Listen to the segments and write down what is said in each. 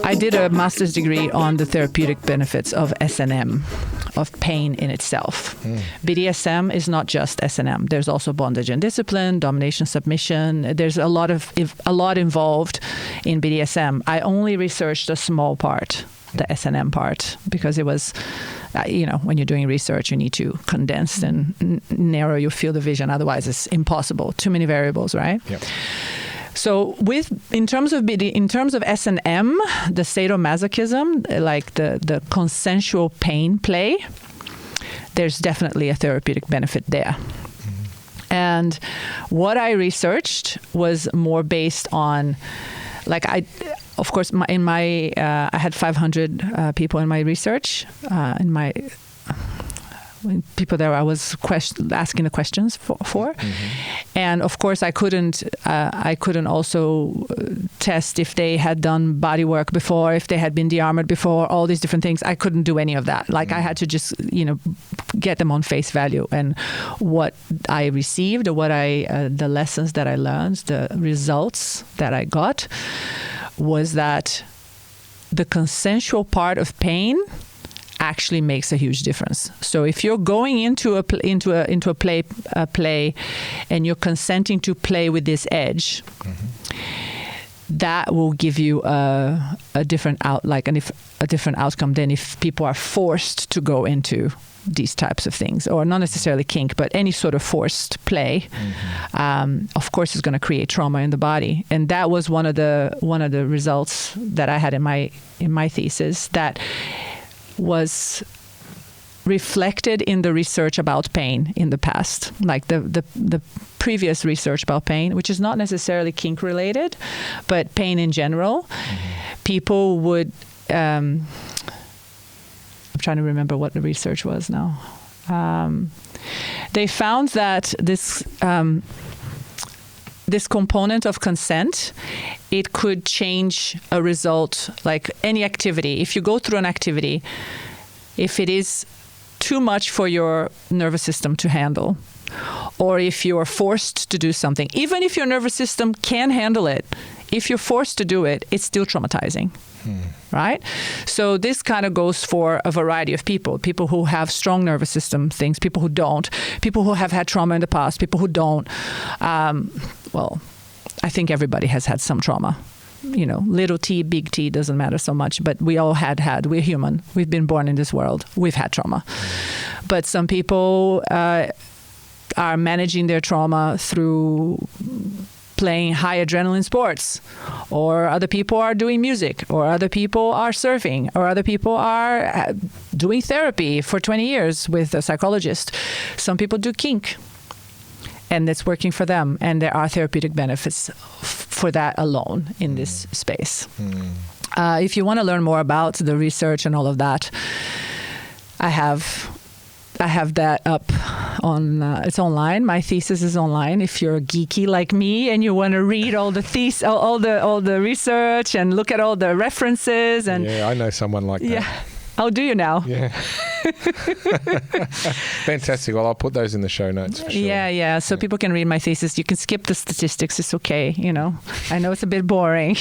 I did a master's degree on the therapeutic benefits of S&M, of pain in itself. BDSM is not just S&M. There's also bondage and discipline, domination, submission. There's a lot involved in BDSM. I only researched a small part, the S&M part, because it was, when you're doing research, you need to condense and narrow your field of vision. Otherwise, it's impossible. Too many variables, right? Yep. So in terms of S&M, the sadomasochism, like the consensual pain play, there's definitely a therapeutic benefit there. And what I researched was more based on, I had 500 people in my research, people that I was asking the questions for. And of course I couldn't also test if they had done body work before, if they had been de-armored before, all these different things. I couldn't do any of that. I had to just get them on face value, and what I received, or the lessons that I learned, the results that I got, was that the consensual part of pain actually makes a huge difference. So if you're going into a play and you're consenting to play with this edge, that will give you a different outcome than if people are forced to go into these types of things, or not necessarily kink, but any sort of forced play. Of course, is going to create trauma in the body, and that was one of the results that I had in my thesis that was reflected in the research about pain in the past, like the previous research about pain, which is not necessarily kink related, but pain in general. People would, I'm trying to remember what the research was now. They found that this component of consent, it could change a result, like any activity. If you go through an activity, if it is too much for your nervous system to handle, or if you're forced to do something, even if your nervous system can handle it, if you're forced to do it, it's still traumatizing. Right? So this kind of goes for a variety of people who have strong nervous system things, people who don't, people who have had trauma in the past, people who don't. Well, I think everybody has had some trauma. Little t, big T, doesn't matter so much, but we all we're human. We've been born in this world. We've had trauma. But some people are managing their trauma through playing high adrenaline sports, or other people are doing music, or other people are surfing, or other people are doing therapy for 20 years with a psychologist. Some people do kink, and it's working for them, and there are therapeutic benefits for that alone in this space. If you want to learn more about the research and all of that, I have that up on, it's online. My thesis is online. If you're geeky like me and you want to read all the all the research and look at all the references, and I know someone like that. Yeah. Oh, do you now? Yeah. Fantastic. Well, I'll put those in the show notes for sure. Yeah. So people can read my thesis. You can skip the statistics. It's okay. I know it's a bit boring.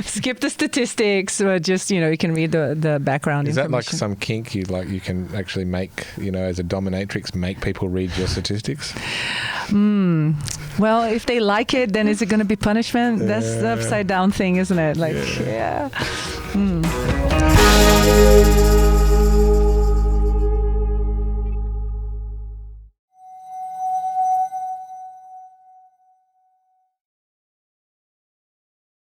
Skip the statistics, but just, you can read the background information. Is that like some kink you can actually make, as a dominatrix, make people read your statistics? Well, if they like it, then is it going to be punishment? That's the upside down thing, isn't it?